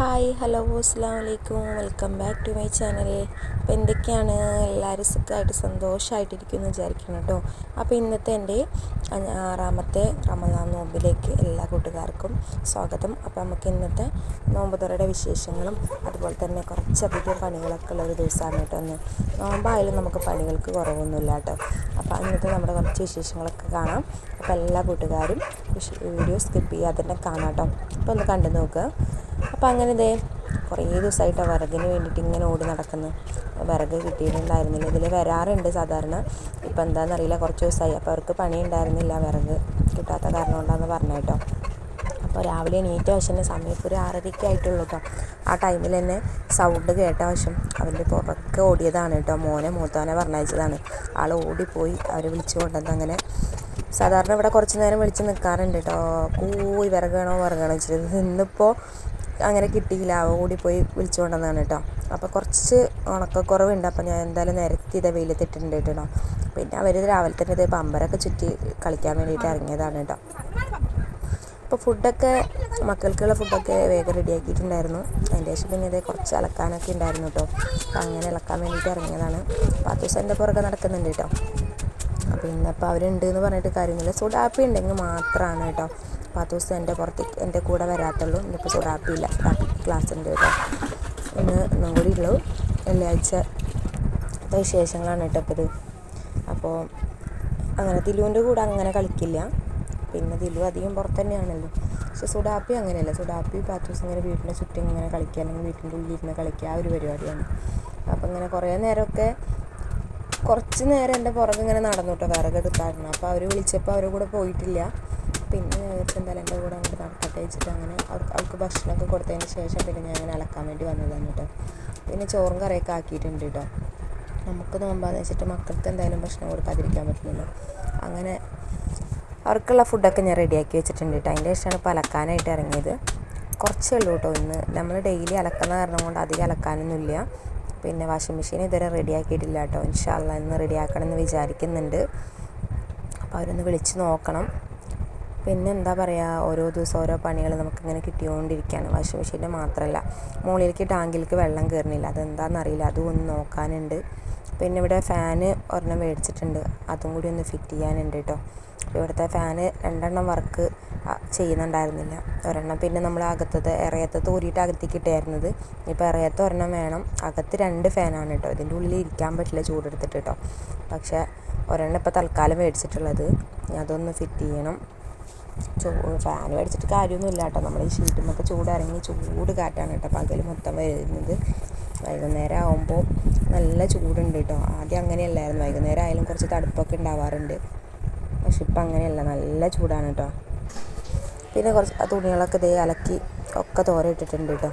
Hi hello അസ്സലാമു അലൈക്കും welcome back to my channel. അപ്പോൾ എന്തൊക്കെയാണ്, എല്ലാവരും സുഖമായിട്ട് സന്തോഷമായിട്ടിരിക്കുമെന്ന് വിചാരിക്കണം കേട്ടോ. അപ്പോൾ ഇന്നത്തെ എൻ്റെ 6ാമത്തെ റമദാൻ നോമ്പിലേക്ക് എല്ലാ കൂട്ടുകാർക്കും സ്വാഗതം. അപ്പോൾ നമുക്ക് ഇന്നത്തെ നോമ്പ് തുറയുടെ വിശേഷങ്ങളും അതുപോലെ തന്നെ കുറച്ചധികം പണികളൊക്കെ ഉള്ളൊരു ദിവസമാണ് കേട്ടോ. ഒന്ന് നോമ്പായാലും നമുക്ക് പണികൾക്ക് കുറവൊന്നുമില്ല കേട്ടോ. അപ്പോൾ ഇന്നത്തെ നമ്മുടെ കുറച്ച് വിശേഷങ്ങളൊക്കെ കാണാം. അപ്പോൾ എല്ലാ കൂട്ടുകാരും വീഡിയോ സ്കിപ്പ് ചെയ്യാതെ തന്നെ കാണാം കേട്ടോ. അപ്പോൾ ഒന്ന് കണ്ടു നോക്കുക. അപ്പോൾ അങ്ങനെ കുറേ ദിവസമായിട്ടോ വിറകിന് വേണ്ടിയിട്ട് ഇങ്ങനെ ഓടി നടക്കുന്നു. വിറക് കിട്ടിയിട്ടുണ്ടായിരുന്നില്ല. ഇതിൽ വരാറുണ്ട് സാധാരണ, ഇപ്പോൾ എന്താണെന്നറിയില്ല, കുറച്ച് ദിവസമായി. അപ്പോൾ അവർക്ക് പണി ഉണ്ടായിരുന്നില്ല, വിറക് കിട്ടാത്ത കാരണം കൊണ്ടാണെന്ന് പറഞ്ഞു കേട്ടോ. അപ്പോൾ രാവിലെ എണീറ്റ വശം സമയത്ത് ഒരു 6:30 ആയിട്ടുള്ളൂ കേട്ടോ. ആ ടൈമിൽ തന്നെ സൗണ്ട് കേട്ട വശം അവൻ്റെ പുറക്കെ ഓടിയതാണ് കേട്ടോ. മൂത്തവനെ പറഞ്ഞയച്ചതാണ്. ആൾ ഓടിപ്പോയി, അവർ വിളിച്ചു കൊണ്ടുവന്ന്. അങ്ങനെ സാധാരണ ഇവിടെ കുറച്ച് നേരം വിളിച്ച് നിൽക്കാറുണ്ട് കേട്ടോ, കൂയി വിറകണോ വെച്ചിട്ട്. ഇന്നിപ്പോൾ അങ്ങനെ കിട്ടിയില്ല, ഓടിപ്പോയി വിളിച്ചു കൊണ്ടുവന്നതാണ് കേട്ടോ. അപ്പോൾ കുറച്ച് ഉണക്കക്കുറവുണ്ട്. അപ്പോൾ ഞാൻ എന്തായാലും നിരത്തി വെയിലത്തിട്ടുണ്ട് കേട്ടോ. പിന്നെ അവർ രാവിലെ തന്നെ പമ്പരൊക്കെ ചുറ്റി കളിക്കാൻ വേണ്ടിയിട്ട് ഇറങ്ങിയതാണ് കേട്ടോ. അപ്പോൾ ഫുഡൊക്കെ മക്കൾക്കുള്ള ഫുഡൊക്കെ വേഗം റെഡിയാക്കിയിട്ടുണ്ടായിരുന്നു. അതിൻ്റെ ശേഷം പിന്നെ കുറച്ച് അലക്കാനൊക്കെ ഉണ്ടായിരുന്നു കേട്ടോ. അപ്പോൾ അങ്ങനെ ഇളക്കാൻ വേണ്ടിയിട്ട് ഇറങ്ങിയതാണ്. പാത്തൂസ് എൻ്റെ പുറകെ നടക്കുന്നുണ്ട് കേട്ടോ. അപ്പോൾ ഇന്നിപ്പോൾ അവരുണ്ട് എന്ന് പറഞ്ഞിട്ട് കാര്യമൊന്നുമില്ല. സുഡാപ്പി ഉണ്ടെങ്കിൽ മാത്രമാണ് കേട്ടോ പാത്തൂസ് എൻ്റെ കൂടെ വരാത്തുള്ളൂ. ഇന്നിപ്പോൾ സുഡാപ്പിയില്ല, സുഡാപ്പി ക്ലാസ് ഉണ്ട് കേട്ടോ. ഒന്നും കൂടി ഉള്ളൂ. വെള്ളിയാഴ്ച വിശേഷങ്ങളാണ് കേട്ടോ ഇപ്പോൾ ഇത്. അപ്പോൾ അങ്ങനെ ദിലുവിൻ്റെ കൂടെ അങ്ങനെ കളിക്കില്ല. പിന്നെ ദിലു അധികം പുറത്ത് തന്നെയാണല്ലോ. പക്ഷെ സുഡാപ്പി അങ്ങനെയല്ല. സുഡാപ്പി പാത്തൂസ് ഇങ്ങനെ വീട്ടിൻ്റെ ചുറ്റും ഇങ്ങനെ കളിക്കുക, അല്ലെങ്കിൽ വീട്ടിൻ്റെ ഉള്ളിലിരുന്ന് കളിക്കുക, ആ ഒരു പരിപാടിയാണ്. അപ്പോൾ ഇങ്ങനെ കുറച്ച് നേരം എൻ്റെ പുറകെ ഇങ്ങനെ നടന്നു കേട്ടോ, വിറകെടുത്തായിരുന്നു. അപ്പോൾ അവർ വിളിച്ചപ്പോൾ അവരുടെ കൂടെ പോയിട്ടില്ല. പിന്നെ എന്തായാലും എൻ്റെ കൂടെ അങ്ങോട്ട് നടക്കട്ടെ വെച്ചിട്ട് അങ്ങനെ അവർക്ക് ഭക്ഷണമൊക്കെ കൊടുത്തതിന് ശേഷം പിന്നെ ഞാൻ അങ്ങനെ അലക്കാൻ വേണ്ടി വന്നതാണ് കേട്ടോ. പിന്നെ ചോറും കറിയൊക്കെ ആക്കിയിട്ടുണ്ട് കേട്ടോ. നമുക്ക് നോമ്പാന്ന് വെച്ചിട്ട് മക്കൾക്ക് എന്തായാലും ഭക്ഷണം കൊടുക്കാതിരിക്കാൻ പറ്റില്ലല്ലോ. അങ്ങനെ അവർക്കുള്ള ഫുഡൊക്കെ ഞാൻ റെഡിയാക്കി വെച്ചിട്ടുണ്ട് കേട്ടോ. അതിൻ്റെ ശേഷമാണ് ഇപ്പോൾ അലക്കാനായിട്ട് ഇറങ്ങിയത്. കുറച്ചേ ഉള്ളൂ കേട്ടോ. ഇന്ന് നമ്മൾ ഡെയിലി അലക്കുന്ന കാരണം കൊണ്ട് അധികം അലക്കാനൊന്നുമില്ല. പിന്നെ വാഷിംഗ് മെഷീൻ ഇതുവരെ റെഡിയാക്കിയിട്ടില്ല കേട്ടോ. ഇൻഷാ അല്ലാ ഇന്ന് റെഡിയാക്കണം എന്ന് വിചാരിക്കുന്നുണ്ട്. അപ്പോൾ അവരൊന്ന് വിളിച്ച് നോക്കണം. പിന്നെ എന്താ പറയുക, ഓരോ ദിവസം ഓരോ പണികൾ നമുക്കിങ്ങനെ കിട്ടിക്കൊണ്ടിരിക്കുകയാണ്. വാഷിംഗ് മെഷീൻ്റെ മാത്രമല്ല, മുകളിലേക്ക് ടാങ്കിലേക്ക് വെള്ളം കയറുന്നില്ല. അതെന്താണെന്നറിയില്ല, അതും ഒന്ന് നോക്കാനുണ്ട്. പിന്നെ ഇവിടെ ഫാന് ഒരെണ്ണം മേടിച്ചിട്ടുണ്ട്, അതും കൂടി ഒന്ന് ഫിറ്റ് ചെയ്യാനുണ്ട് കേട്ടോ. ഇവിടുത്തെ ഫാന് 2 വർക്ക് ചെയ്യുന്നുണ്ടായിരുന്നില്ല. ഒരെണ്ണം പിന്നെ നമ്മൾ ഇറയത്ത് ഊരിയിട്ട് അകത്തേക്ക് ഇട്ടായിരുന്നത്. ഇപ്പോൾ ഇറയത്ത് ഒരെണ്ണം വേണം. അകത്ത് 2 ഫാനാണ് കേട്ടോ. ഇതിൻ്റെ ഉള്ളിൽ ഇരിക്കാൻ പറ്റില്ല ചൂടെടുത്തിട്ട് കേട്ടോ. പക്ഷേ ഒരെണ്ണം ഇപ്പോൾ തൽക്കാലം മേടിച്ചിട്ടുള്ളത്, അതൊന്ന് ഫിറ്റ് ചെയ്യണം. ഫാൻ മേടിച്ചിട്ട് കാര്യമൊന്നുമില്ല കേട്ടോ. നമ്മൾ ഈ ഷീറ്റുമൊക്കെ ചൂട് കാറ്റാണ് കേട്ടോ പകൽ മൊത്തം വരുന്നത്. വൈകുന്നേരം ആകുമ്പോൾ നല്ല ചൂടുണ്ട് കേട്ടോ. ആദ്യം അങ്ങനെയല്ലായിരുന്നു, വൈകുന്നേരം ആയാലും കുറച്ച് തണുപ്പൊക്കെ ഉണ്ടാവാറുണ്ട്. പക്ഷെ ഇപ്പം അങ്ങനെയല്ല, നല്ല ചൂടാണ് കേട്ടോ. പിന്നെ കുറച്ച് തുണികളൊക്കെ അലക്കി ഒക്കെ തോരയിട്ടിട്ടുണ്ട് കേട്ടോ.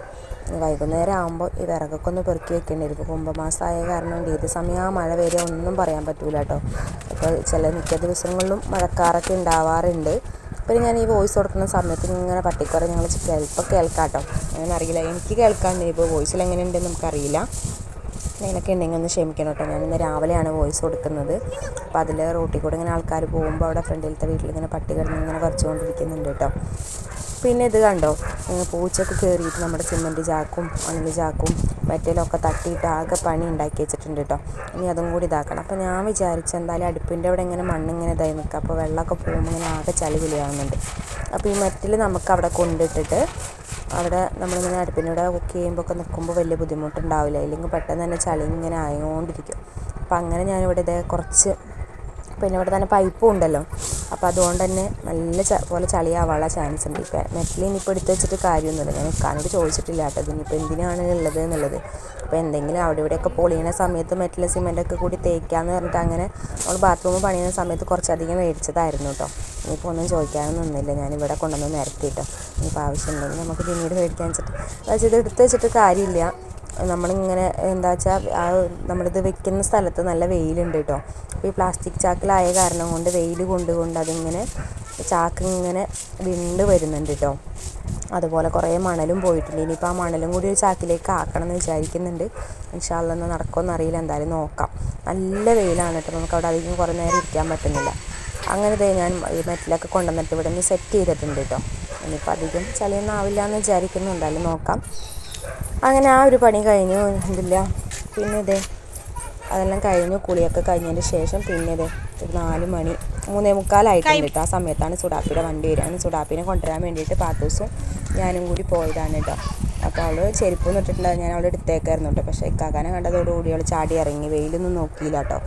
വൈകുന്നേരം ആകുമ്പോൾ ഈ വിറകൊക്കെ ഒന്ന് പെറുക്കി വെക്കേണ്ടി വരും. ഇപ്പോൾ കുംഭമാസമായ കാരണം ഏത് സമയം ആ മഴ വരെ ഒന്നും പറയാൻ പറ്റില്ല കേട്ടോ. ഇപ്പോൾ മിക്ക ദിവസങ്ങളിലും മഴക്കാറൊക്കെ ഉണ്ടാവാറുണ്ട്. പിന്നെ ഞാൻ ഈ വോയിസ് കൊടുക്കുന്ന സമയത്ത് ഇങ്ങനെ പട്ടിക്കുറ ഞങ്ങൾ ചിലപ്പോൾ കേൾക്കാം കേട്ടോ. അങ്ങനെ അറിയില്ല, എനിക്ക് കേൾക്കാണ്ട് ഇപ്പോൾ വോയിസിൽ എങ്ങനെയുണ്ടെന്ന് നമുക്കറിയില്ല. അതിനൊക്കെ ഉണ്ടെങ്കിൽ ഒന്ന് ക്ഷമിക്കണം കേട്ടോ. ഞാനിന്ന് രാവിലെയാണ് വോയിസ് കൊടുക്കുന്നത്. അപ്പോൾ അതിൽ റോട്ടിൽ കൂടെ ഇങ്ങനെ ആൾക്കാർ പോകുമ്പോൾ അവിടെ ഫ്രണ്ടിലത്തെ വീട്ടിൽ ഇങ്ങനെ പട്ടി കിടന്ന് ഇങ്ങനെ കുറച്ചുകൊണ്ടിരിക്കുന്നുണ്ട് കേട്ടോ. പിന്നെ ഇത് കണ്ടോ, പൂച്ചൊക്കെ കയറിയിട്ട് നമ്മുടെ സിമൻറ്റ് ചാക്കും മണൽ ചാക്കും മെറ്റലൊക്കെ തട്ടിയിട്ട് ആകെ പണി ഉണ്ടാക്കി വെച്ചിട്ടുണ്ട് കേട്ടോ. ഇനി അതും കൂടി ഇതാക്കണം. അപ്പോൾ ഞാൻ വിചാരിച്ചു എന്തായാലും അടുപ്പിൻ്റെ അവിടെ ഇങ്ങനെ മണ്ണിങ്ങനെ ഇതായി നിൽക്കുക, അപ്പോൾ വെള്ളമൊക്കെ പോകുമ്പോൾ ഇങ്ങനെ ആകെ ചളി വിളിയാവുന്നുണ്ട്. അപ്പോൾ ഈ മെറ്റൽ നമുക്ക് അവിടെ കൊണ്ടിട്ടിട്ട് അവിടെ നമ്മളിങ്ങനെ അടുപ്പിൻ്റെ അവിടെ കുക്ക് ചെയ്യുമ്പോൾ ഒക്കെ നിൽക്കുമ്പോൾ വലിയ ബുദ്ധിമുട്ടുണ്ടാവില്ല. ഇല്ലെങ്കിൽ പെട്ടെന്ന് തന്നെ ചളി ഇങ്ങനെ ആയോണ്ടിരിക്കും. അപ്പോൾ അങ്ങനെ ഞാനിവിടെ കുറച്ച്, പിന്നെ ഇവിടെ തന്നെ പൈപ്പും ഉണ്ടല്ലോ, അപ്പോൾ അതുകൊണ്ട് തന്നെ നല്ല പോലെ ചളിയാവാനുള്ള ചാൻസ് ഉണ്ട്. ഇപ്പോൾ മെറ്റൽ ഇനിയിപ്പോൾ എടുത്ത് വെച്ചിട്ട് കാര്യമൊന്നുമില്ല. ഞാൻ ഇക്കാനോട് ചോദിച്ചിട്ടില്ല കേട്ടോ ഇതിനിപ്പോൾ എന്തിനാണ് ഉള്ളത് എന്നുള്ളത്. അപ്പോൾ എന്തെങ്കിലും അവിടെ ഇവിടെയൊക്കെ പൊളിയുന്ന സമയത്ത് മെറ്റൽ സിമെൻറ്റൊക്കെ കൂടി തേക്കാമെന്ന് പറഞ്ഞിട്ട് അങ്ങനെ നമ്മൾ ബാത്റൂം പണിയുന്ന സമയത്ത് കുറച്ചധികം മേടിച്ചതായിരുന്നു കേട്ടോ. ഇനിയിപ്പോൾ ഒന്നും ചോദിക്കാനൊന്നും ഒന്നുമില്ല, ഞാനിവിടെ കൊണ്ടുവന്ന് നിരത്തി കേട്ടോ. ഇനിയിപ്പോൾ ആവശ്യമുണ്ടെങ്കിൽ നമുക്ക് പിന്നീട് മേടിക്കാൻ വെച്ചിട്ട് ഇത് എടുത്ത് വെച്ചിട്ട് കാര്യമില്ല. നമ്മളിങ്ങനെ എന്താ വെച്ചാൽ നമ്മളിത് വെക്കുന്ന സ്ഥലത്ത് നല്ല വെയിലുണ്ട് കേട്ടോ. അപ്പോൾ ഈ പ്ലാസ്റ്റിക് ചാക്കിലായ കാരണം കൊണ്ട് വെയിൽ കൊണ്ട് അതിങ്ങനെ ചാക്ക് ഇങ്ങനെ വിണ്ട് വരുന്നുണ്ട് കേട്ടോ. അതുപോലെ കുറേ മണലും പോയിട്ടുണ്ട്. ഇനിയിപ്പോൾ ആ മണലും കൂടി ഒരു ചാക്കിലേക്ക് ആക്കണം എന്ന് വിചാരിക്കുന്നുണ്ട്. ഇൻഷാ അല്ലാ ഒന്ന് നടക്കുമെന്ന് അറിയില്ല, എന്തായാലും നോക്കാം. നല്ല വെയിലാണ് കേട്ടോ, നമുക്ക് അവിടെ അധികം കുറേ നേരം ഇരിക്കാൻ പറ്റുന്നില്ല. അങ്ങനെ ഞാൻ ഈ മെറ്റലൊക്കെ കൊണ്ടുവന്നിട്ട് ഇവിടെ നിന്ന് സെറ്റ് ചെയ്തിട്ടുണ്ട് കേട്ടോ. ഇനിയിപ്പോൾ അധികം ചളിയൊന്നും ആവില്ല എന്ന് വിചാരിക്കുന്നു, എന്തായാലും നോക്കാം. അങ്ങനെ ആ ഒരു പണി കഴിഞ്ഞു. എന്തില്ല പിന്നെ ഇതേ അതെല്ലാം കഴിഞ്ഞു. കുളിയൊക്കെ കഴിഞ്ഞതിന് ശേഷം പിന്നെ ഇതേ ഒരു 4 മണി 3:45 കേട്ടോ. ആ സമയത്താണ് സുഡാപ്പിയുടെ വണ്ടി വരികയാണ്. സുഡാപ്പിനെ കൊണ്ടുവരാൻ വേണ്ടിയിട്ട് പാത്തൂസും ഞാനും കൂടി പോയതാണ് കേട്ടോ. അപ്പോൾ അവൾ ചെരുപ്പൊന്നും ഇട്ടിട്ടുണ്ടാകും, ഞാൻ അവളെ എടുത്തേക്കായിരുന്നു കേട്ടോ. പക്ഷേ ഇക്കാക്കാനെ കണ്ടതോടുകൂടി അവൾ ചാടി ഇറങ്ങി, വെയിലൊന്നും നോക്കിയില്ല കേട്ടോ.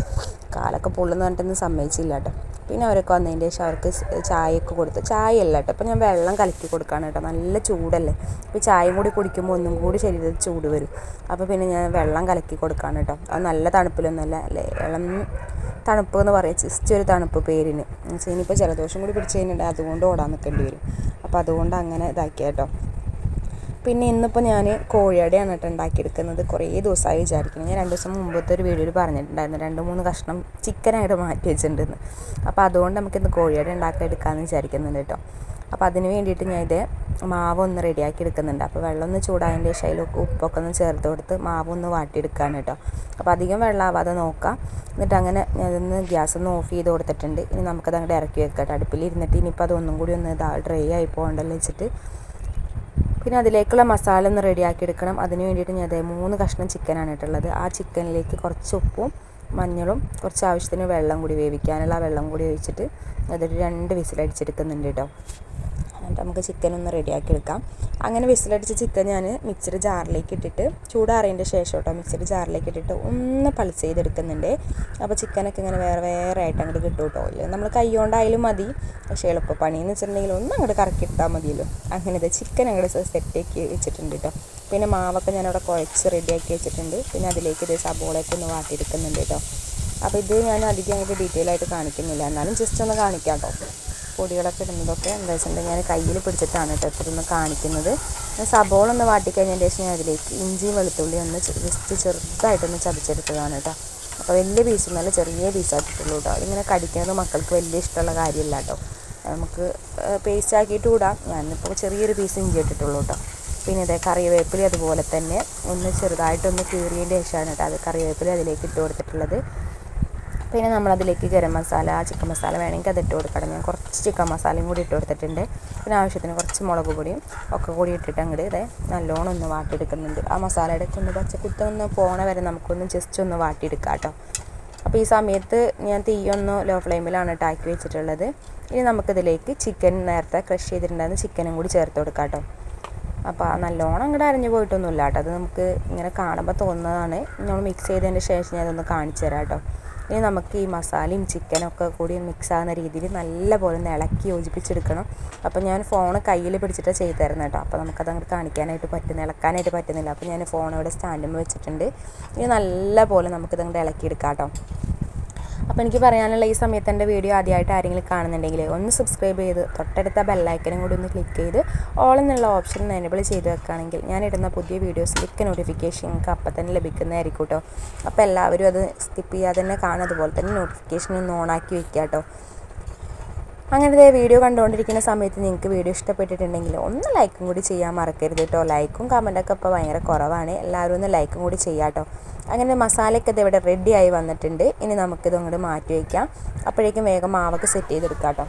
കാലൊക്കെ പൊള്ളുന്ന പറഞ്ഞിട്ടൊന്നും സമ്മതിച്ചില്ല കേട്ടോ. പിന്നെ അവരൊക്കെ വന്നതിൻ്റെ ശേഷം അവർക്ക് ചായയൊക്കെ കൊടുത്തു. ചായയല്ല കേട്ടോ, അപ്പോൾ ഞാൻ വെള്ളം കലക്കി കൊടുക്കുകയാണ് കേട്ടോ. നല്ല ചൂടല്ലേ, അപ്പോൾ ചായയും കൂടി കുടിക്കുമ്പോൾ ഒന്നും കൂടി ശരീരത്തിൽ ചൂട് വരും. അപ്പോൾ പിന്നെ ഞാൻ വെള്ളം കലക്കി കൊടുക്കുകയാണ് കേട്ടോ. അത് നല്ല തണുപ്പിലൊന്നുമല്ല, അല്ലേ ഇളം തണുപ്പ് എന്ന് പറയാം, ജസ്റ്റ് ഒരു തണുപ്പ് പേരിന്. ഇനിയിപ്പോൾ ജലദോഷം കൂടി പിടിച്ച് കഴിഞ്ഞിട്ടുണ്ടെങ്കിൽ അതുകൊണ്ട് ഓടാൻ നിൽക്കേണ്ടി വരും. അപ്പോൾ അതുകൊണ്ട് അങ്ങനെ ഇതാക്കിയ കേട്ടോ. പിന്നെ ഇന്നിപ്പോൾ ഞാൻ കോഴിയടയാണ് കേട്ടോ ഉണ്ടാക്കിയെടുക്കുന്നത്. കുറേ ദിവസമായി വിചാരിക്കുന്നത്. ഞാൻ 2 ദിവസം മുമ്പത്തെ ഒരു വീഡിയോയിൽ പറഞ്ഞിട്ടുണ്ടായിരുന്നു 2-3 കഷ്ണം ചിക്കനായിട്ട് മാറ്റി വെച്ചിട്ടുണ്ടെന്ന്. അപ്പോൾ അതുകൊണ്ട് നമുക്കിന്ന് കോഴിയട ഉണ്ടാക്കി എടുക്കാമെന്ന് വിചാരിക്കുന്നുണ്ട് കേട്ടോ. അപ്പോൾ അതിന് വേണ്ടിയിട്ട് ഞാൻ ഇത് മാവ് ഒന്ന് റെഡിയാക്കി എടുക്കുന്നുണ്ട്. അപ്പോൾ വെള്ളം ഒന്ന് ചൂടായതിൻ്റെ ശേഷം അതിൽ ഉപ്പൊക്കെ ഒന്ന് ചേർത്ത് കൊടുത്ത് മാവ് ഒന്ന് വാട്ടിയെടുക്കുകയാണ് കേട്ടോ. അപ്പോൾ അധികം വെള്ളമാവാതെ നോക്കാം. എന്നിട്ട് അങ്ങനെ ഞാനൊന്ന് ഗ്യാസ് ഒന്ന് ഓഫ് ചെയ്ത് കൊടുത്തിട്ടുണ്ട്. ഇനി നമുക്കത് അങ്ങോട്ട് ഇറക്കി വെക്കാം കേട്ടോ. അടുപ്പിലിരുന്നിട്ട് ഇനിയിപ്പോൾ അതൊന്നും കൂടി ഒന്ന് ഡ്രൈ ആയി പോകണ്ടല്ലോ വെച്ചിട്ട് പിന്നെ അതിലേക്കുള്ള മസാല ഒന്ന് റെഡിയാക്കി എടുക്കണം. അതിന് വേണ്ടിയിട്ട് ഞാൻ 3 കഷ്ണം ചിക്കനാണ് ഇട്ടുള്ളത്. ആ ചിക്കനിലേക്ക് കുറച്ച് ഉപ്പും മഞ്ഞളും കുറച്ച് ആവശ്യത്തിന് വെള്ളം കൂടി, വേവിക്കാനുള്ള വെള്ളം കൂടി ഒഴിച്ചിട്ട് അതൊരു 2 വിസിലടിച്ചെടുക്കുന്നുണ്ട് കേട്ടോ. എന്നിട്ട് നമുക്ക് ചിക്കൻ ഒന്ന് റെഡിയാക്കി എടുക്കാം. അങ്ങനെ വിസിലടിച്ച ചിക്കൻ ഞാൻ മിക്സിയുടെ ജാറിലേക്ക് ഇട്ടിട്ട് ചൂടാറിയതിൻ്റെ ശേഷം കേട്ടോ മിക്സിയുടെ ജാറിലേക്ക് ഇട്ടിട്ട് ഒന്ന് പൾസ് ചെയ്തെടുക്കുന്നുണ്ട്. അപ്പോൾ ചിക്കനൊക്കെ ഇങ്ങനെ വേറെ വേറെ ആയിട്ട് അങ്ങോട്ട് കിട്ടും കേട്ടോ. ഇല്ല നമ്മൾ കൈ കൊണ്ടായാലും മതി, പക്ഷേ എളുപ്പപ്പണിയെന്ന് വെച്ചിട്ടുണ്ടെങ്കിൽ ഒന്ന് അങ്ങോട്ട് കറക്കി ഇട്ടാൽ മതിയല്ലോ. അങ്ങനെ ചിക്കൻ അങ്ങോട്ട് സെറ്റാക്കി വെച്ചിട്ടുണ്ട് കേട്ടോ. പിന്നെ മാവൊക്കെ ഞാനവിടെ കുഴച്ച് റെഡിയാക്കി വെച്ചിട്ടുണ്ട്. പിന്നെ അതിലേക്ക് ഇത് സബോളയൊക്കെ ഒന്ന് വാട്ടിയെടുക്കുന്നുണ്ട് കേട്ടോ. അപ്പോൾ ഇത് ഞാൻ അധികം അങ്ങോട്ട് ഡീറ്റെയിൽ ആയിട്ട് കാണിക്കുന്നില്ല, എന്നാലും ജസ്റ്റ് ഒന്ന് കാണിക്കാം കേട്ടോ. പൊടികളൊക്കെ ഇടുന്നതൊക്കെ എന്താ വെച്ചിട്ടുണ്ടെങ്കിൽ ഞാൻ കയ്യിൽ പിടിച്ചിട്ടാണ് കേട്ടോ ഇത്രയൊന്ന് കാണിക്കുന്നത്. സബോള ഒന്ന് വാട്ടിക്കഴിഞ്ഞതിൻ്റെ ശേഷം ഞാൻ അതിലേക്ക് ഇഞ്ചിയും വെളുത്തുള്ളി ഒന്ന് ജസ്റ്റ് ചെറുതായിട്ടൊന്ന് ചതച്ചെടുത്തതാണ് കേട്ടോ. അപ്പോൾ വലിയ പീസൊന്നുമല്ല, ചെറിയ പീസാക്കിയിട്ടുള്ളൂ കേട്ടോ. അതിങ്ങനെ കടിക്കുന്നത് മക്കൾക്ക് വലിയ ഇഷ്ടമുള്ള കാര്യമില്ല കേട്ടോ. നമുക്ക് പേസ്റ്റ് ആക്കിയിട്ട് വിടാം. ഞാനിപ്പോൾ ചെറിയൊരു പീസ് ഇഞ്ചി ഇട്ടിട്ടുള്ളൂ കേട്ടോ. പിന്നെ ഇതേ കറിവേപ്പില അതുപോലെ തന്നെ ഒന്ന് ചെറുതായിട്ടൊന്ന് കീറിയതിൻ്റെ ശേഷമാണ് കേട്ടോ അത് കറിവേപ്പില അതിലേക്ക് ഇട്ട് കൊടുത്തിട്ടുള്ളത്. പിന്നെ നമ്മളതിലേക്ക് ഗരം മസാല, ചിക്കൻ മസാല വേണമെങ്കിൽ അതിട്ട് കൊടുക്കണം. ഞാൻ കുറച്ച് ചിക്കൻ മസാലയും കൂടി ഇട്ട് കൊടുത്തിട്ടുണ്ട്. പിന്നെ ആവശ്യത്തിന് കുറച്ച് മുളക് പൊടിയും ഒക്കെ കൂടി ഇട്ടിട്ട് അങ്ങോട്ട് ഇതേ നല്ലോണം ഒന്ന് വാട്ടിയെടുക്കുന്നുണ്ട്. ആ മസാലയുടെ ഒക്കെ ഒന്ന് പച്ചക്കുത്തൊന്ന് പോണ വരെ നമുക്കൊന്ന് ജസ്റ്റ് ഒന്ന് വാട്ടിയെടുക്കാം കേട്ടോ. അപ്പോൾ ഈ സമയത്ത് ഞാൻ തീയൊന്ന് ലോ ഫ്ലെയിമിലാണ് ആക്കി വെച്ചിട്ടുള്ളത്. ഇനി നമുക്കിതിലേക്ക് ചിക്കൻ നേരത്തെ ക്രഷ് ചെയ്തിട്ടുണ്ടായിരുന്ന ചിക്കനും കൂടി ചേർത്ത് കൊടുക്കാം കേട്ടോ. അപ്പോൾ നല്ലോണം അങ്ങോട്ട് അരഞ്ഞു പോയിട്ടൊന്നുമില്ല കേട്ടോ. അത് നമുക്ക് ഇങ്ങനെ കാണുമ്പോൾ തോന്നുന്നതാണ്. നമ്മൾ മിക്സ് ചെയ്തതിൻ്റെ ശേഷം ഞാനതൊന്ന് കാണിച്ചു തരാം കേട്ടോ. ഇനി നമുക്ക് ഈ മസാലയും ചിക്കനൊക്കെ കൂടി മിക്സ് ആകുന്ന രീതിയിൽ നല്ലപോലെ ഒന്ന് ഇളക്കി യോജിപ്പിച്ചെടുക്കണം. അപ്പോൾ ഞാൻ ഫോൺ കയ്യിൽ പിടിച്ചിട്ട് ചെയ്തു തരുന്നത് കേട്ടോ. അപ്പോൾ നമുക്കത് അങ്ങോട്ട് കാണിക്കാനായിട്ട് ഇളക്കാനായിട്ട് പറ്റുന്നില്ല. അപ്പോൾ ഞാൻ ഫോൺ ഇവിടെ സ്റ്റാൻഡിൽ വെച്ചിട്ടുണ്ട്. ഇനി നല്ലപോലെ നമുക്കിത് അങ്ങോട്ട് ഇളക്കിയെടുക്കാം കേട്ടോ. അപ്പോൾ എനിക്ക് പറയാനുള്ള ഈ സമയത്ത് എൻ്റെ വീഡിയോ ആദ്യമായിട്ട് ആരെങ്കിലും കാണുന്നുണ്ടെങ്കിൽ ഒന്ന് സബ്സ്ക്രൈബ് ചെയ്ത് തൊട്ടടുത്ത ബെല്ലൈക്കനും കൂടി ഒന്ന് ക്ലിക്ക് ചെയ്ത് ഓൾ എന്നുള്ള ഓപ്ഷൻ എനേബിൾ ചെയ്ത് വെക്കുകയാണെങ്കിൽ ഞാനിടുന്ന പുതിയ വീഡിയോസിലേക്ക് നോട്ടിഫിക്കേഷൻ നിങ്ങൾക്ക് അപ്പം തന്നെ ലഭിക്കുന്നതായിരിക്കും കേട്ടോ. അപ്പോൾ എല്ലാവരും അത് സ്കിപ്പ് ചെയ്യാതെ തന്നെ കാണും. അതുപോലെ തന്നെ നോട്ടിഫിക്കേഷൻ ഒന്ന് ഓണാക്കി വെക്കുക കേട്ടോ. അങ്ങനത്തെ വീഡിയോ കണ്ടുകൊണ്ടിരിക്കുന്ന സമയത്ത് നിങ്ങൾക്ക് വീഡിയോ ഇഷ്ടപ്പെട്ടിട്ടുണ്ടെങ്കിൽ ഒന്ന് ലൈക്കും കൂടി ചെയ്യാൻ മറക്കരുത് കേട്ടോ. ലൈക്കും കമൻറ്റൊക്കെ ഇപ്പോൾ ഭയങ്കര കുറവാണ്. എല്ലാവരും ഒന്ന് ലൈക്കും കൂടി ചെയ്യാം കേട്ടോ. അങ്ങനെ മസാലയൊക്കെ ഇത് ഇവിടെ റെഡിയായി വന്നിട്ടുണ്ട്. ഇനി നമുക്കിത് അങ്ങോട്ട് മാറ്റി വയ്ക്കാം. അപ്പോഴേക്കും വേഗം മാവൊക്കെ സെറ്റ് ചെയ്തെടുക്കാം കേട്ടോ.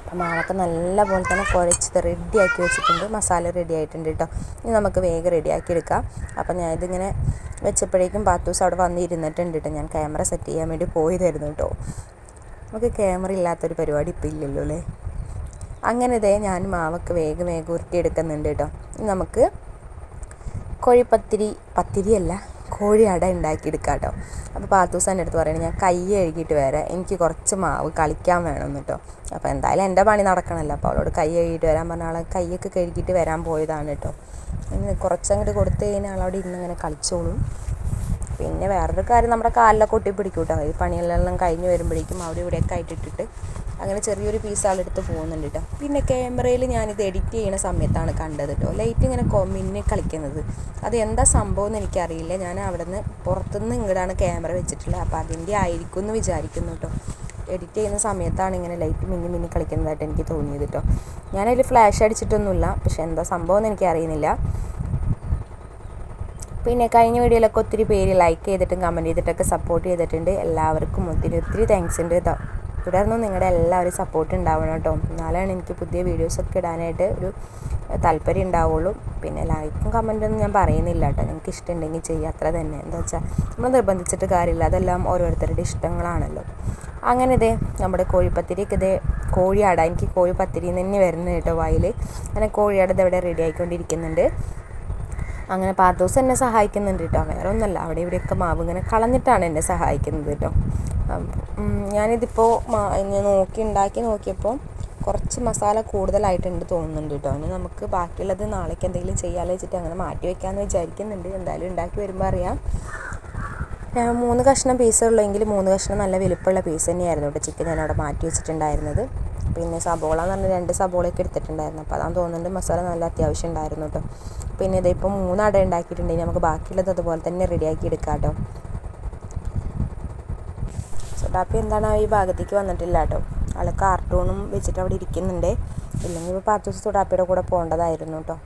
അപ്പോൾ മാവൊക്കെ നല്ലപോലെ തന്നെ കുഴച്ചത് റെഡിയാക്കി വെച്ചിട്ടുണ്ട്. മസാല റെഡി ആയിട്ടുണ്ട് കേട്ടോ. ഇനി നമുക്ക് വേഗം റെഡിയാക്കി എടുക്കാം. അപ്പോൾ ഞാൻ ഇതിങ്ങനെ വെച്ചപ്പോഴേക്കും പാത്തൂസ് അവിടെ വന്നിരുന്നിട്ടുണ്ട് കേട്ടോ. ഞാൻ ക്യാമറ സെറ്റ് ചെയ്യാൻ വേണ്ടി പോയതായിരുന്നു കേട്ടോ. നമുക്ക് ക്യാമറ ഇല്ലാത്തൊരു പരിപാടി ഇപ്പോൾ ഇല്ലല്ലോ അല്ലേ. അങ്ങനെ ഇതേ ഞാൻ മാവൊക്കെ വേഗം ഉരുട്ടിയെടുക്കുന്നുണ്ട് കേട്ടോ. നമുക്ക് പത്തിരിയല്ല കോഴി അട ഉണ്ടാക്കിയെടുക്കാം കേട്ടോ. അപ്പോൾ പാത്തൂസ് എൻ്റെ അടുത്ത് പറയുന്നത് ഞാൻ കൈ കഴുകിയിട്ട് വരാം, എനിക്ക് കുറച്ച് മാവ് കളിക്കാൻ വേണമെന്ന് കേട്ടോ. അപ്പോൾ എന്തായാലും എൻ്റെ പണി നടക്കണമല്ലോ. അപ്പോൾ അവളോട് കൈ കഴുകിയിട്ട് വരാൻ പറഞ്ഞ ആളെ കൈയൊക്കെ കഴുകിയിട്ട് വരാൻ പോയതാണ് കേട്ടോ. ഇനി കുറച്ചങ്ങോട്ട് കൊടുത്തു കഴിഞ്ഞാൽ ആളവിടെ ഇരുന്ന് ഇങ്ങനെ കളിച്ചോളും. പിന്നെ വേറൊരു കാര്യം, നമ്മുടെ കാലിലൊക്കെ ഒട്ടിപ്പിടിക്കും കേട്ടോ. ഈ പണികളെല്ലാം കഴിഞ്ഞ് വരുമ്പോഴേക്കും അവിടെ ഇവിടെയൊക്കെ ആയിട്ടിട്ടിട്ട് അങ്ങനെ ചെറിയൊരു പീസ് ആളെടുത്ത് പോകുന്നുണ്ട് കേട്ടോ. പിന്നെ ക്യാമറയിൽ ഞാനിത് എഡിറ്റ് ചെയ്യുന്ന സമയത്താണ് കണ്ടത് കേട്ടോ, ലൈറ്റ് ഇങ്ങനെ മിന്നി കളിക്കുന്നത്. അത് എന്താ സംഭവം എന്ന് എനിക്കറിയില്ല. ഞാൻ അവിടെ നിന്ന് പുറത്തുനിന്ന് ഇങ്ങോട്ടാണ് ക്യാമറ വെച്ചിട്ടുള്ളത്. അപ്പോൾ അതിൻ്റെ ആയിരിക്കും എന്ന് വിചാരിക്കുന്നു കേട്ടോ. എഡിറ്റ് ചെയ്യുന്ന സമയത്താണ് ഇങ്ങനെ ലൈറ്റ് മിന്നി കളിക്കുന്നതായിട്ട് എനിക്ക് തോന്നിയത് കേട്ടോ. ഞാനതിൽ ഫ്ലാഷ് അടിച്ചിട്ടൊന്നുമില്ല, പക്ഷേ എന്താ സംഭവം എന്ന് എനിക്കറിയുന്നില്ല. പിന്നെ കഴിഞ്ഞ വീഡിയോയിലൊക്കെ ഒത്തിരി പേര് ലൈക്ക് ചെയ്തിട്ടും കമൻറ്റ് ചെയ്തിട്ടൊക്കെ സപ്പോർട്ട് ചെയ്തിട്ടുണ്ട്. എല്ലാവർക്കും ഒത്തിരി താങ്ക്സ് ഉണ്ട് കേട്ടോ. തുടർന്നും നിങ്ങളുടെ എല്ലാവരും സപ്പോർട്ട് ഉണ്ടാവണം കേട്ടോ. എന്നാലാണ് എനിക്ക് പുതിയ വീഡിയോസൊക്കെ ഇടാനായിട്ട് ഒരു താല്പര്യം ഉണ്ടാവുള്ളൂ. പിന്നെ ലൈക്കും കമൻറ്റൊന്നും ഞാൻ പറയുന്നില്ല കേട്ടോ. നിങ്ങൾക്ക് ഇഷ്ടമുണ്ടെങ്കിൽ ചെയ്യുക, അത്ര തന്നെ. എന്താ വെച്ചാൽ നമ്മൾ നിർബന്ധിച്ചിട്ട് കാര്യമില്ല, അതെല്ലാം ഓരോരുത്തരുടെ ഇഷ്ടങ്ങളാണല്ലോ. അങ്ങനെ ഇതേ നമ്മുടെ കോഴിപ്പത്തിരിക്ക് ഇതേ കോഴിയാട, എനിക്ക് കോഴിപ്പത്തിരി തന്നെ വരുന്നത് കേട്ടോ വായിൽ. അങ്ങനെ കോഴിയാട ഇതെവിടെ റെഡി ആയിക്കൊണ്ടിരിക്കുന്നുണ്ട്. അങ്ങനെ പാത്തോസ് എന്നെ സഹായിക്കുന്നുണ്ട് കേട്ടോ. വേറെ ഒന്നുമല്ല, അവിടെ ഇവിടെയൊക്കെ മാവ് ഇങ്ങനെ കളഞ്ഞിട്ടാണ് എന്നെ സഹായിക്കുന്നത് കേട്ടോ. ഞാനിതിപ്പോൾ ഉണ്ടാക്കി നോക്കിയപ്പോൾ കുറച്ച് മസാല കൂടുതലായിട്ടുണ്ട് തോന്നുന്നുണ്ട് കേട്ടോ. ഇനി നമുക്ക് ബാക്കിയുള്ളത് നാളേക്ക് എന്തെങ്കിലും ചെയ്യാമല്ലോ വെച്ചിട്ട് അങ്ങനെ മാറ്റി വയ്ക്കാമെന്ന് വിചാരിക്കുന്നുണ്ട്. എന്തായാലും ഉണ്ടാക്കി വരുമ്പോൾ അറിയാം. 3 കഷ്ണം പീസുള്ളെങ്കിൽ 3 കഷ്ണം നല്ല വലുപ്പമുള്ള പീസ് തന്നെയായിരുന്നു കേട്ടോ ചിക്കൻ ഞാനവിടെ മാറ്റി വെച്ചിട്ടുണ്ടായിരുന്നത്. പിന്നെ സബോള എന്ന് പറഞ്ഞാൽ 2 സബോളയൊക്കെ എടുത്തിട്ടുണ്ടായിരുന്നു. അപ്പോൾ അതാന്ന് തോന്നുന്നുണ്ട് മസാല നല്ല അത്യാവശ്യം ഉണ്ടായിരുന്നു കേട്ടോ. പിന്നെ ഇതിപ്പോൾ 3 അട ഉണ്ടാക്കിയിട്ടുണ്ടെങ്കിൽ നമുക്ക് ബാക്കിയുള്ളത് അതുപോലെ തന്നെ റെഡിയാക്കി എടുക്കാം കേട്ടോ. സുഡാപ്പി എന്താണ് ഈ ഭാഗത്തേക്ക് വന്നിട്ടില്ല കേട്ടോ. ആൾ കാർട്ടൂണും വെച്ചിട്ട് അവിടെ ഇരിക്കുന്നുണ്ട്. ഇല്ലെങ്കിൽ ഇപ്പോൾ 10 ദിവസം സുഡാപ്പിയുടെ കൂടെ പോകേണ്ടതായിരുന്നു കേട്ടോ.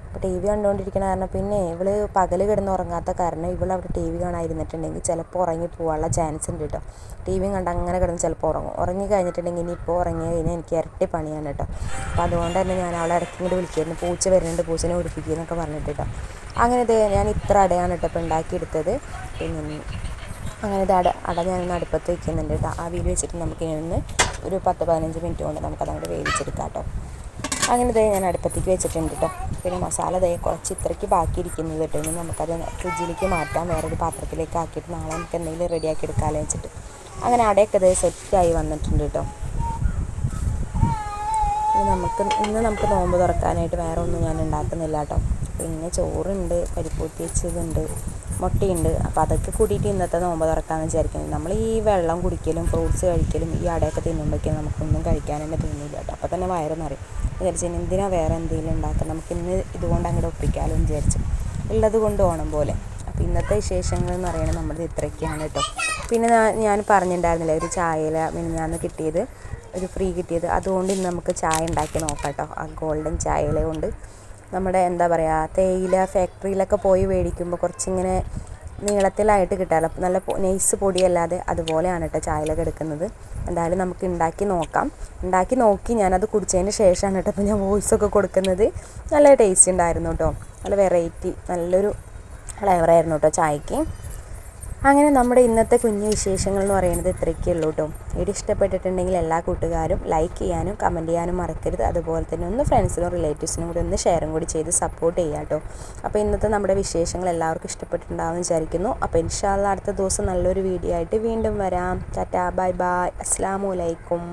അപ്പോൾ ടി വി കണ്ടുകൊണ്ടിരിക്കണ കാരണം, പിന്നെ ഇവള് പകൽ കിടന്ന് ഉറങ്ങാത്ത കാരണം ഇവളവിടെ ടി വി കാണാതിരുന്നിട്ടുണ്ടെങ്കിൽ ചിലപ്പോൾ ഉറങ്ങി പോകാനുള്ള ചാൻസ് ഉണ്ട് കേട്ടോ. ടി വിയും കണ്ട് അങ്ങനെ കിടന്ന് ചിലപ്പോൾ ഉറങ്ങി കഴിഞ്ഞിട്ടുണ്ടെങ്കിൽ ഇനിയിപ്പോൾ ഉറങ്ങി കഴിഞ്ഞാൽ എനിക്ക് ഇരട്ടി പണിയാണ് കേട്ടോ. അപ്പോൾ അതുകൊണ്ട് തന്നെ ഞാൻ അവളെ ഇടയ്ക്ക് ഇങ്ങോട്ട് വിളിക്കായിരുന്നു, പൂച്ച വരുന്നുണ്ട്, പൂച്ചനെ ഒടിപ്പിക്കുക എന്നൊക്കെ പറഞ്ഞിട്ട് കേട്ടോ. അങ്ങനെ ഞാൻ ഇത്ര അടയാണ് കേട്ടോ ഇപ്പോൾ ഉണ്ടാക്കിയെടുത്തത്. പിന്നെ അങ്ങനെ അട ഞാനൊന്ന് അടുപ്പത്ത് വയ്ക്കുന്നുണ്ട് കേട്ടോ. ആവിയിൽ വെച്ചിട്ട് നമുക്കിനി ഒരു 10-15 മിനിറ്റ് കൊണ്ട് നമുക്കതങ്ങോട്ട് വേവിച്ചെടുക്കാം കേട്ടോ. അങ്ങനെ ഞാൻ അടുപ്പത്തേക്ക് വെച്ചിട്ടുണ്ട് കേട്ടോ. പിന്നെ മസാല കുറച്ച് ഇത്രയ്ക്ക് ബാക്കിയിരിക്കുന്നത് കേട്ടോ. ഇനി നമുക്കത് ഫ്രിഡ്ജിലേക്ക് മാറ്റാം, വേറൊരു പാത്രത്തിലേക്ക് ആക്കിയിട്ട് നാളെ നമുക്ക് എന്തെങ്കിലും റെഡിയാക്കി എടുക്കാമല്ലോ വെച്ചിട്ട്. അങ്ങനെ അടയൊക്കെ സെറ്റായി വന്നിട്ടുണ്ട് കേട്ടോ. ഇന്ന് നമുക്ക് നോമ്പ് തുറക്കാനായിട്ട് വേറെ ഒന്നും ഞാൻ ഉണ്ടാക്കുന്നില്ല കേട്ടോ. പിന്നെ ചോറുണ്ട്, പരിപ്പൂട്ടി വെച്ചതുണ്ട്, മുട്ടയുണ്ട്. അപ്പോൾ അതൊക്കെ കൂട്ടിയിട്ട് ഇന്നത്തെ നോമ്പ് തുറക്കാമെന്ന് വിചാരിക്കുന്നത്. നമ്മൾ ഈ വെള്ളം കുടിക്കലും ഫ്രൂട്ട്സ് കഴിക്കലും ഈ അടയൊക്കെ തിന്നുമ്പോഴേക്കും നമുക്കൊന്നും കഴിക്കാൻ തന്നെ തോന്നില്ല കേട്ടോ. അപ്പോൾ തന്നെ വയറ് നിറയും. വിചാരിച്ചു എന്തിനാ വേറെ എന്തെങ്കിലും ഉണ്ടാക്കുക, നമുക്കിന്ന് ഇതുകൊണ്ട് അങ്ങോട്ട് ഒപ്പിക്കാമല്ലോ എന്ന് വിചാരിച്ചു. ഉള്ളത് കൊണ്ട് ഓണം പോലെ. അപ്പോൾ ഇന്നത്തെ വിശേഷങ്ങൾ എന്ന് പറയുന്നത് നമ്മുടെ ഇത്രയൊക്കെയാണ് കേട്ടോ. പിന്നെ ഞാൻ പറഞ്ഞിട്ടുണ്ടായിരുന്നില്ലേ ഒരു ചായയില മിനിഞ്ഞാന്ന് കിട്ടിയത്, ഒരു ഫ്രീ കിട്ടിയത്, അതുകൊണ്ട് ഇന്ന് നമുക്ക് ചായ ഉണ്ടാക്കി നോക്കാം കേട്ടോ. ആ ഗോൾഡൻ ചായയില കൊണ്ട് നമ്മുടെ എന്താ പറയുക, തേയില ഫാക്ടറിയിലൊക്കെ പോയി മേടിക്കുമ്പോൾ കുറച്ചിങ്ങനെ നീളത്തിലായിട്ട് കിട്ടാമല്ലോ, നല്ല നൈസ് പൊടിയല്ലാതെ അതുപോലെയാണ് കേട്ടോ ചായയിലൊക്കെ എടുക്കുന്നത്. എന്തായാലും നമുക്ക് ഉണ്ടാക്കി നോക്കാം. ഉണ്ടാക്കി നോക്കി ഞാനത് കുടിച്ചതിന് ശേഷമാണ് കേട്ടോ ഇപ്പോൾ ഞാൻ വോയിസൊക്കെ കൊടുക്കുന്നത്. നല്ല ടേസ്റ്റ് ഉണ്ടായിരുന്നു കേട്ടോ, നല്ല വെറൈറ്റി, നല്ലൊരു ഫ്ലേവറായിരുന്നു കേട്ടോ ചായക്ക്. അങ്ങനെ നമ്മുടെ ഇന്നത്തെ കുഞ്ഞു വിശേഷങ്ങൾ എന്ന് പറയുന്നത് ഇത്രയൊക്കെ ഉള്ളൂ കേട്ടോ. വീഡിയോ ഇഷ്ടപ്പെട്ടിട്ടുണ്ടെങ്കിൽ എല്ലാ കൂട്ടുകാരും ലൈക്ക് ചെയ്യാനും കമൻറ്റ് ചെയ്യാനും മറക്കരുത്. അതുപോലെ തന്നെ ഒന്ന് ഫ്രണ്ട്സിനും റിലേറ്റീവ്സിനും കൂടി ഒന്ന് ഷെയറും കൂടി ചെയ്ത് സപ്പോർട്ട് ചെയ്യാം കേട്ടോ. അപ്പോൾ ഇന്നത്തെ നമ്മുടെ വിശേഷങ്ങൾ എല്ലാവർക്കും ഇഷ്ടപ്പെട്ടിട്ടുണ്ടാവുമെന്ന് വിചാരിക്കുന്നു. അപ്പോൾ ഇൻഷാ അല്ലാഹ് അടുത്ത ദിവസം നല്ലൊരു വീഡിയോ ആയിട്ട് വീണ്ടും വരാം. ടാറ്റാ, ബൈ ബൈ, അസ്സലാമു അലൈക്കും.